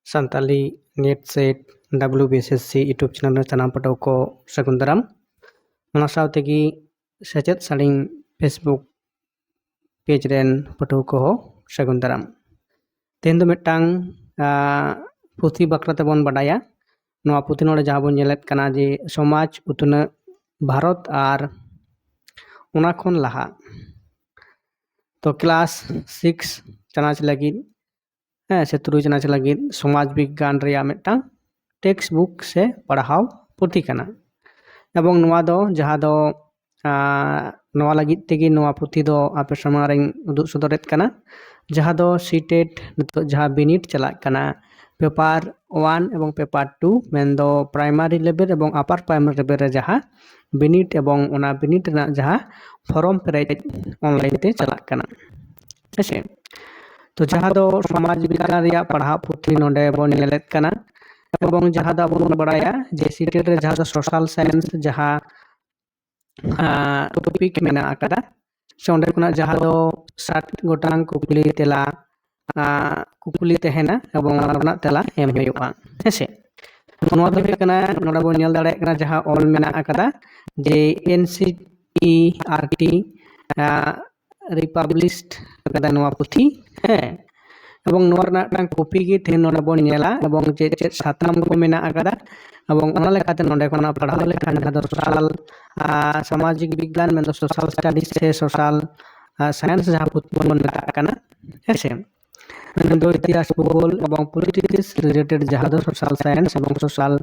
Santali net set WBSSC YouTube channel ᱨᱮ ᱥᱟᱱᱟᱢ ᱯᱟᱹᱴᱷᱩᱣᱟᱹ ᱠᱚ ᱥᱟᱹᱜᱩᱱ ᱫᱟᱨᱟᱢ। ᱚᱱᱟ ᱥᱟᱶᱛᱮᱜᱮ ᱥᱮᱪᱮᱫ ᱥᱟᱹᱲᱤᱧ ᱯᱷᱮᱥᱵᱩक पेज ᱨᱮᱱ ᱯᱟᱹᱴᱷᱩᱣᱟᱹ ᱠᱚᱦᱚᱸ ᱥᱟᱹᱜᱩᱱ ᱫᱟᱨᱟᱢ। ᱛᱮᱦᱮᱧ ᱫᱚ ᱢᱤᱫᱴᱟᱝ ᱯᱩᱛᱷᱤ ᱵᱟᱠᱷᱨᱟ ᱛᱮᱵᱚᱱ ᱵᱟᱰᱟᱭᱟ। ᱱᱚᱣᱟ ᱯᱩᱛᱷᱤ ᱱᱚᱰᱮ ᱡᱟᱦᱟᱸ ᱵᱚᱱ ᱧᱮᱞᱮᱫ ᱠᱟᱱᱟ ᱡᱮ ᱥᱚᱢᱟᱡᱽ ᱩᱛᱱᱟᱹᱜ ᱵᱷᱟᱨᱚᱛ ᱟᱨ ᱚᱱᱟ ᱠᱷᱚᱱ ᱞᱟᱦᱟ। तो क्लास 6 ᱪᱟᱱᱟᱪ ᱞᱟᱹᱜᱤᱫ से 3 ᱪᱟᱱᱟᱪ ᱞᱟᱹᱜᱤᱫ ᱥᱚᱢᱟᱡᱽ ᱵᱤᱜᱽᱜᱟᱱ ᱨᱮᱭᱟᱜ ᱢᱤᱫᱴᱟᱝ टेक्स्ट बुक से पढ़ाव पुथी कना एवं नोआ दो जहाँ दो नोआ लगित तेगी नोआ पुथी दो आपे समारिंग उदुग सदरेत कना जहाँ दो सीटेट जहाँ बिनिट चला कना पेपर 1 एवं पेपर 2 मेन दो प्राइमरी लेवल एवं अपर प्राइमरी लेवल रे जहाँ बिनिट एवं ओना बिनिट ना जहाँ फॉर्म पेरेज ऑनलाइन ते चला कना ऐसे तो जहाँ दो समाज विज्ञान रिया पढ़ाव पुथी नोडे बोन नेलेत कना एवं जहाँ दा बोन बड़ाया जे सीटेट रे जहाँ दा सोशल साइंस जहाँ टॉपिक मेना आकदा से ओंडे कुना जहाँ दो 60 गोटांग कुकुली तेला कुकुली तहेना एवं ओना तेला एम हुयुआ हेसे नोआ दो कना नोडे बोन नेल दाड़े कना जहाँ ऑल मेना आकदा जे NCERT रिपब्लिश्ड कदा नोआ पुथी है एवं नोरना कॉपी की थे नोडे बोन नेला एवं जे सातनाम को मेना आकदा एवं ओना लेखाते नोडे कोना पढ़ाव लेखान जहाँ दो सोशल सामाजिक विज्ञान में सोशल स्टडीज से सोशल साइंस जहाँ बोन मेता कना हेसे दो इतिहास भूगोल एवं पॉलिटिक्स रिलेटेड जहाँ दो सोशल साइंस एवं सोशल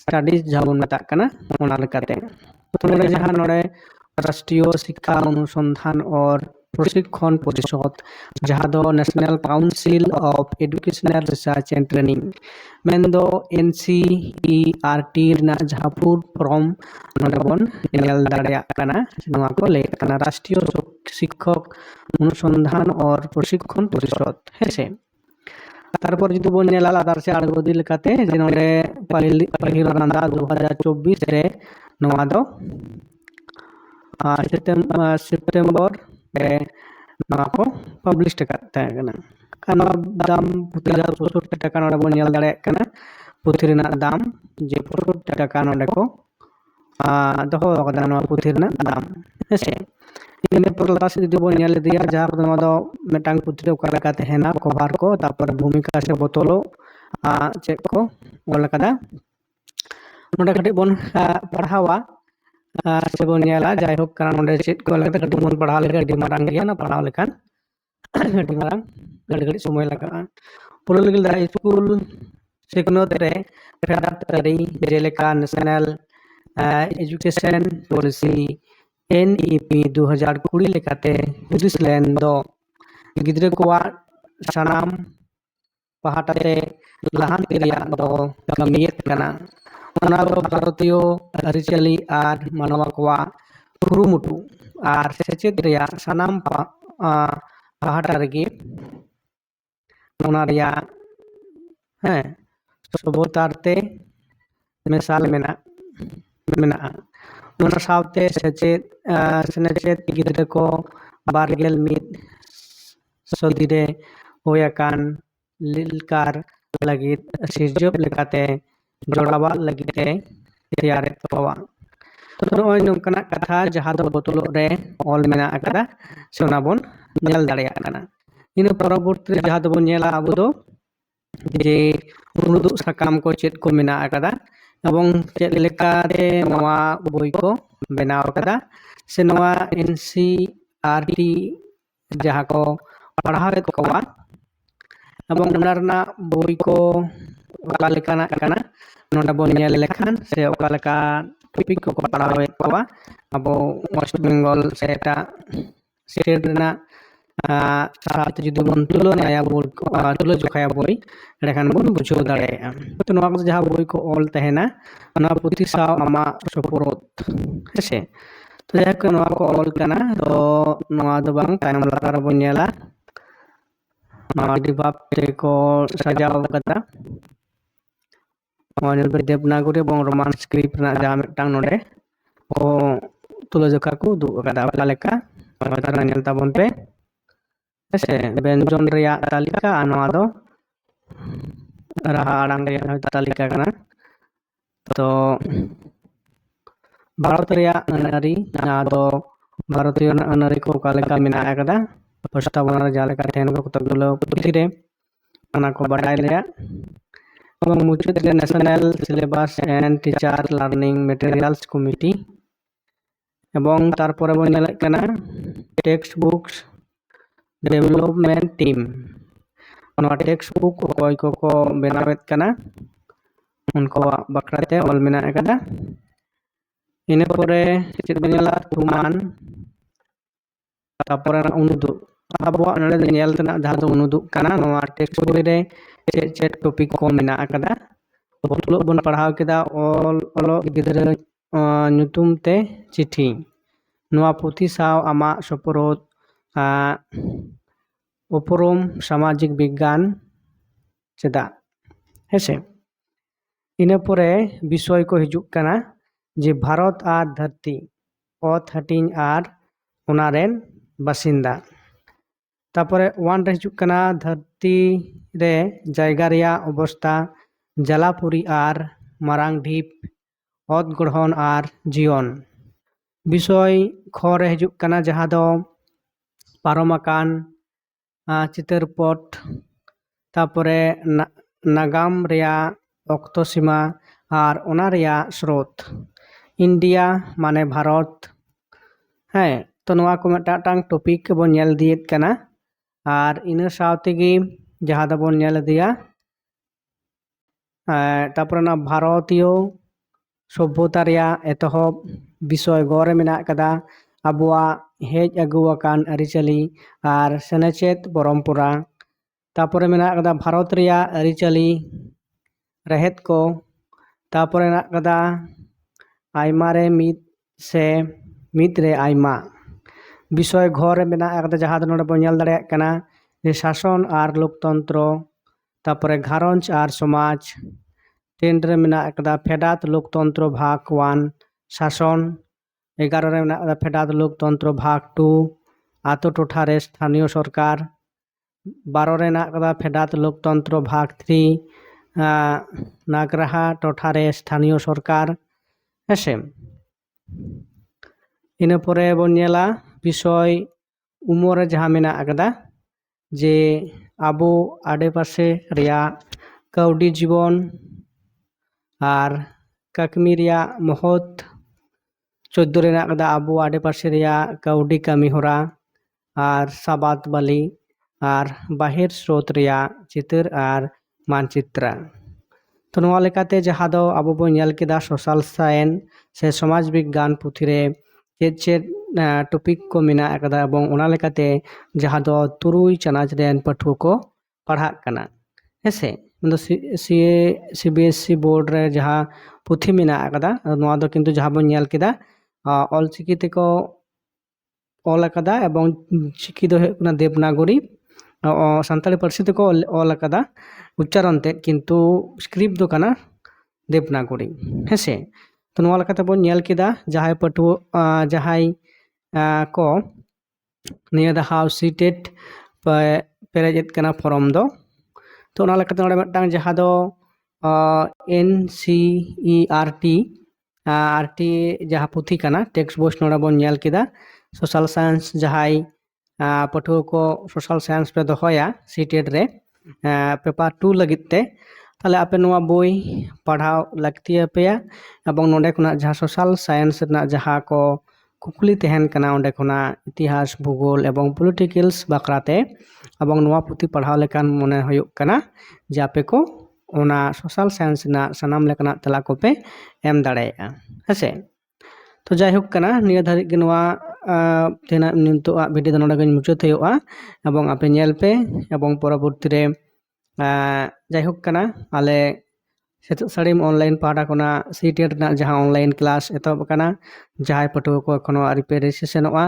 स्टडीज जहाँ बोन मेता कना ओना लेखाते तो नोडे जहाँ नोडे राष्ट्रीय शिक्षा अनुसंधान और प्रशिक्षण परिषद जहाँ दो national council of educational research and training main दो NCERT ना जहाँ पूर्व फॉर्म नोडे बोन नेल दाड़ेया कना नोआ को ले कना राष्ट्रीय शिक्षक अनुसंधान और प्रशिक्षण परिषद हेसे तारपर जुदी बोन नेला लादार से आड़गोदी लेकाते जे नोडे पहिल रांदा 2024 रे नोआ दो सितंबर नोआ को पब्लिश करते हैं कना दाम 65 टाका नोडे बोन नेल दाड़ेया कना पुथी रेना दाम जे 65 टाका नोडे को दोहो कदा नोआ पुथी रेना दाम हेसे इन पर लास्ट जुदी बोन नेल दिया जहाँ नोआ दो मिटांग पुथी रे ओका लेका तहेना कवर को तापर भूमिका से बोतलो चेक को ओला कदा नोडे कटी बोन पढ़ावा से बोन नेला जाय होक कना नोडे चेक को लेका कटी बोन पढ़ा लेका डी मारांग गया ना पढ़ाव लेखान डी मारांग गड़ी समय लगा पुरुलिगिल हाई स्कूल सिकनोत रे फेडात तरी जेलेका नेशनल एजुकेशन पॉलिसी NEP 2020 लेकाते हुदिस लेन दो गिद्रे कोवा सनाम पहाटाते लहान रिया दो कमियत कना ओना दो भारतीय अरिचली आर मानवा कोवा कुरुमुटु आर सेचेद रिया सनाम पहाटा रेगी ओना रिया हैं सबोतारते मिसाल मेना मेना ओना सावते सेचेद सेनेचेद गिद्रे को बारगेल मिद सदिरे होयाकान लिलकार लगित सिरजोब लेकाते जोड़ावा लगिते तैयारे तोवा तो नोय नोंकना कथा जहाँ दो बोतलो रे ऑल मेना आकदा से ओना बोन नेल दाड़ेया कना इन परवर्ती जहाँ दो बोन नेला आबो दो जे उनुदु सकाम को चेत को मेना आकदा एवं चेत लेकाते नोआ बोई को बनाव आकदा से नोआ NCERT जहाँ को पढ़ावे कोवा एवं उनारना बोई को ओका लेकाना कना नोडे बोन नेल लेखान से ओका लेका टॉपिक को पढ़ावे कोवा अबो वेस्ट बेंगल से एटा स्टेट रेना साथ जुदी बोन तुलो नया बोल तुलो जोखाया बोई एखान बोन बुझो दाड़ेया तो नोआ को जहाँ बोई को ऑल तहेना ओना पुथी साव आमा सपोरत हेसे तो जाक नोआ को ऑल कना तो नोआ दो बांग तायनम लातार बोन नेला नोआ डिबाब ते को सजाव कदा और देवनागरी और रोमान स्क्रिप्ट ना जहाँ मिटांग नोडे ओ तुलो जोखा को दु कदा ओका लेका तारा नेल ताबोन पे ऐसे व्यंजन रिया तालिका नोआ दो ᱨᱟᱦᱟ ᱟᱲᱟᱝ ᱨᱮᱭᱟᱜ ᱛᱟᱹᱞᱤᱠᱟ ᱠᱟᱱᱟ। ᱛᱚ ᱵᱷᱟᱨᱚᱛ ᱨᱮᱭᱟᱜ ᱟᱹᱱᱼᱟᱹᱨᱤ ᱡᱟᱦᱟᱸ ᱫᱚ ᱵᱷᱟᱨᱚᱛᱤᱭᱚ ᱟᱹᱱᱼᱟᱹᱨᱤ ᱠᱚ ᱚᱠᱟ ᱞᱮᱠᱟ ᱢᱮᱱᱟᱜ ᱟᱠᱟᱫᱟ ᱯᱨᱚᱥᱛᱟᱵᱚᱱᱟ ᱨᱮ ᱡᱟᱦᱟᱸ ᱞᱮᱠᱟ ᱛᱟᱦᱮᱱ ᱠᱚᱛᱚᱠ ᱜᱩᱞᱳ ᱯᱩᱛᱷᱤ ᱨᱮ ᱚᱱᱟ ᱠᱚ ᱵᱟᱰᱟᱭ ᱨᱮᱭᱟᱜ এবং মুচুদ রে national syllabus and teacher learning materials committee এবং তারপরে বন ñelek kana text books development team ᱱᱚᱣᱟ ᱴᱮক্সᱴ ᱵᱩᱠ ᱚᱠᱚᱭ ᱠᱚᱠᱚ ᱵᱮᱱᱟᱣᱮᱫ ᱠᱟᱱᱟ ᱩᱱᱠᱩᱣᱟᱜ ᱵᱟᱠᱷᱨᱟᱛᱮ ᱚᱞ ᱢᱮᱱᱟᱜ ᱟᱠᱟᱫᱟ। ᱤᱱᱟᱹ ᱯᱚᱨᱮ ᱪᱮᱫ ᱵᱚᱱ ᱧᱮᱞᱟ ᱛᱷᱩᱢᱟᱱ ᱛᱟᱨᱯᱚᱨᱮ ᱩᱱᱩᱫᱩᱜ ᱟᱵᱚᱣᱟᱜ ᱱᱚᱰᱮ ᱧᱮᱞ ᱛᱮᱱᱟᱜ ᱡᱟᱦᱟᱸ ᱫᱚ ᱩᱱᱩᱫᱩᱜ ᱠᱟᱱᱟ ᱱᱚᱣᱟ ᱴᱮक्ᱥᱴ ᱵᱩᱠ ᱨᱮ ᱪᱮᱫ ᱴᱚᱯᱤक ᱠᱚ ᱢᱮᱱᱟᱜ ᱟᱠᱟᱫᱟ ᱯᱩᱛᱞᱩᱜ ᱵᱚᱱ ᱯᱟᱲᱦᱟᱣ ᱠᱮᱫᱟ ᱚᱞᱚᱜ ᱜᱤᱫᱽᱨᱟᱹ ᱧᱩᱛᱩᱢ ᱛᱮ ᱪᱤᱴᱷᱤ ᱱᱚᱣᱟ ᱯᱩᱛᱷᱤ ᱥᱟᱶ ᱟᱢᱟᱜ ᱥᱚᱯᱚᱨᱚᱫ ᱩᱯᱨᱩᱢ ᱥᱟᱢᱟᱡᱤᱠ ᱵᱤᱜᱽᱜᱟᱱ ᱪᱮᱫᱟᱜ ᱦᱮᱸᱥᱮ ᱤᱱᱟᱹ ᱯᱚᱨᱮ ᱵᱤᱥᱚᱭ ᱠᱚ ᱦᱤᱡᱩᱜ ᱠᱟᱱᱟ ᱡᱮ ᱵᱷᱟᱨᱚᱛ ᱟᱨ ᱫᱷᱟᱹᱨᱛᱤ ᱚᱛ ᱦᱟᱹᱴᱤᱧ ᱟᱨ ᱚᱱᱟ ᱨᱮᱱ ᱵᱟᱥᱤᱱᱫᱟ ᱛᱟᱨᱯᱚᱨᱮ ওয়ান ᱨᱮ ᱦᱤᱡᱩᱜ ᱠᱟᱱᱟ ᱫᱷᱟᱹᱨᱛᱤ ᱨᱮ ᱡᱟᱭᱜᱟ ᱨᱮᱭᱟᱜ ᱚᱵᱚᱥᱛᱟ ᱡᱟᱞᱟᱯᱩᱨᱤ ᱟᱨ ᱢᱟᱨᱟᱝ ᱰᱷᱤᱯ ᱚᱛ ᱜᱚᱲᱦᱚᱱ ᱟᱨ ᱡᱤᱭᱚᱱ ᱵᱤᱥᱚᱭ ᱠᱷ ᱨᱮ ᱦᱤᱡᱩᱜ ᱠᱟᱱᱟ ᱡᱟᱦᱟᱸ ᱫᱚ ᱯᱟᱨᱚᱢ ᱟᱠᱟᱱ ᱪᱤᱛᱟᱹᱨ ᱯᱚᱴ ᱛᱟᱨᱯᱚᱨᱮ ᱱᱟᱜᱟᱢ ᱨᱮᱭᱟᱜ ᱚᱠᱛᱚ ᱥᱤᱢᱟ ᱟᱨ ᱚᱱᱟ ᱨᱮᱭᱟᱜ ᱥᱨᱳᱛ ইন্ডিয়া মানে ভারত হ্যাঁ তো নওয়া কো মিদটাং টপিক বন ñel দিয়েত কানা আর ইনা সাথে গি যাহা দবন ñel দিয়া তারপরে না ভারতীয় সভ্যতা রেয়া এতহব বিষয় গড়ে মেনা কাদা আবুয়া হেজ আগু আকান আরিচালি আর সেনেচেত পরম্পরা তারপরে মেনা কাদা ভারত রেয়া আরিচালি রেহেত কো তারপরে মেনা কাদা আইমা রে মিত সে মিত রে আইমা বিষয় ঘরে মেনা কাদা যাহা নড়ে বন ñel দাড়েᱭᱟᱜ কানা যে শাসন আর লোকতন্ত্র তারপরে ঘারঞ্জ আর সমাজ টেন রে মেনা কাদা ফেডাত লোকতন্ত্র ভাগ 1 শাসন 11 রে মেনা কাদা ফেডাত লোকতন্ত্র ভাগ 2 আতো টোঠা রে স্থানীয় সরকার 12 রে মেনা কাদা ফেডাত লোকতন্ত্র ভাগ 3 নাগরাহা টোঠা রে স্থানীয় সরকার হেসে ইনা পরে বন ñela বিষয় উমরে যাহা মেনা আকাদা যে আবু আডেপাশে রেয়া কাউডি জীবন আর কাকমি রেয়া মহৎ 14 রে আকাদা আবু আডেপাশে রেয়া কাউডি কামি হরা আর সাবাত বালি আর বাহির স্রোত রেয়া চিতর আর মানচিত্রা তো নোয়া লেকাতে যাহা দো আবু বন ñel কেদা সোশ্যাল সায়েন্স সে সমাজ বিজ্ঞান পুথিরে चेद टॉपिक को मेना अकदा एवं ओना लेकाते जहाँ दो तुरुई चानाच रेन पठुआ को पढ़ा कना हेसे मतलब सीबीएसई बोर्ड रे जहाँ पुथी मेना अकदा नोआ दो किंतु जहाँ बन ñel केदा ऑलचिकी ते को ऑल अकदा एवं चिकी दो है देवनागरी सानताली पार्सी ते को ऑल अकदा उच्चारण ते किंतु स्क्रिप्ट दो कना देवनागरी हेसे तो नोआ लेकाते बन ñel केदा जहाँ पठुआ जहाँ को निया दहाव सीटेट पेरेजेत कना फॉर्म दो तो ओना लेकाते नोडे मिदटांग जहाँ दो एनसीईआरटी आरटी जहाँ पुथी कना टेक्स्ट बुक नोडे बन ñel केदा सोशल साइंस जहाँ पठुआ को सोशल साइंस पे दोहया सीटेट रे पेपर 2 लगिते ताले आपे नोआ बोई पढ़ाव लगती पेया एवं नोडे खुना जहाँ सोशल साइंस ना जहाँ को कुकली तहन कना ओंडे खुना इतिहास भूगोल एवं पॉलिटिकल्स बाखराते एवं नोआ पुथी पढ़ाव लेकान मने हुयुग कना जे आपे को ओना सोशल साइंस ना सनाम लेकाना तला को पे एम दाड़ेया हेसे तो जायहोक कना निया धारि गे नोआ तेना नितो भिडियो दो नोडे गन मुचाद हुयुगा एवं आपे ñel पे एवं परवर्ती रे जायहोक कना आले साड़ीम ऑनलाइन पाड़ा कोना सीटेट ना जहाँ ऑनलाइन क्लास एतहब कना जहाँ पठुआ को एखोनो आरि पे रेजिस्ट्रेशनोआ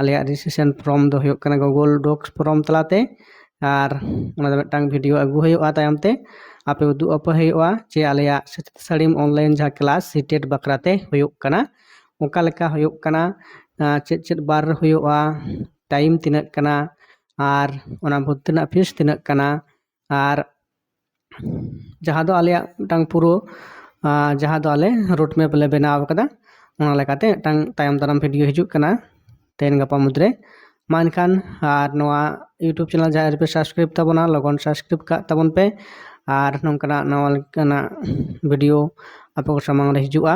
आले रेजिस्ट्रेशन फॉर्म दो हुयुग कना गूगल डॉक्स फॉर्म तलाते आर ओना दो मिदटांग भिडियो आगु हुयुगा तायम ते आपे उदु अपे हुयुगा जे आले साड़ीम ऑनलाइन जहाँ क्लास सीटेट बकराते हुयुग कना ओका लेका हुयुग कना चेद बार हुयुगा टाइम तिनक कना आर ओना भर्ती ना फीस तिनक कना आर ᱡᱟᱦᱟᱸ ᱫᱚ ᱟᱞᱮᱭᱟᱜ ᱢᱤᱫᱴᱟᱝ ᱯᱩᱨᱟᱹ ᱡᱟᱦᱟᱸ ᱫᱚ ᱟᱞᱮ ᱨᱳᱰ ᱢᱮᱯ ᱞᱮ ᱵᱮᱱᱟᱣ ᱟᱠᱟᱫᱟ ᱚᱱᱟ ᱞᱮᱠᱟᱛᱮ ᱢᱤᱫᱴᱟᱝ ᱛᱟᱭᱚᱢ ᱫᱟᱨᱟᱢ ᱵᱷᱤᱰᱤᱭᱳ ᱦᱤᱡᱩᱜ ᱠᱟᱱᱟ ᱛᱮᱦᱮᱧ ᱜᱟᱯᱟ ᱢᱩᱫᱽᱨᱮ ᱢᱟ ᱮᱱᱠᱷᱟᱱ ᱟᱨ ᱱᱚᱣᱟ ᱤᱭᱩᱴᱩᱵᱽ ᱪᱮᱱᱮᱞ ᱡᱟᱦᱟᱸᱭ ᱨᱮᱯᱮ ᱥᱟᱵᱥᱠᱨᱟᱭᱤᱵ ᱛᱟᱵᱚᱱᱟ ᱞᱚᱜᱚᱱ ᱥᱟᱵᱥᱠᱨᱟᱭᱤᱵ ᱠᱟᱜ ᱛᱟᱵᱚᱱ ᱯᱮ ᱟᱨ ᱱᱚᱝᱠᱟᱱᱟᱜ ᱱᱟᱣᱟ ᱞᱮᱠᱟᱱᱟᱜ ᱵᱷᱤᱰᱤᱭᱳ ᱟᱯᱮ ᱠᱚ ᱥᱟᱢᱟᱝ ᱨᱮ ᱦᱤᱡᱩᱜᱼᱟ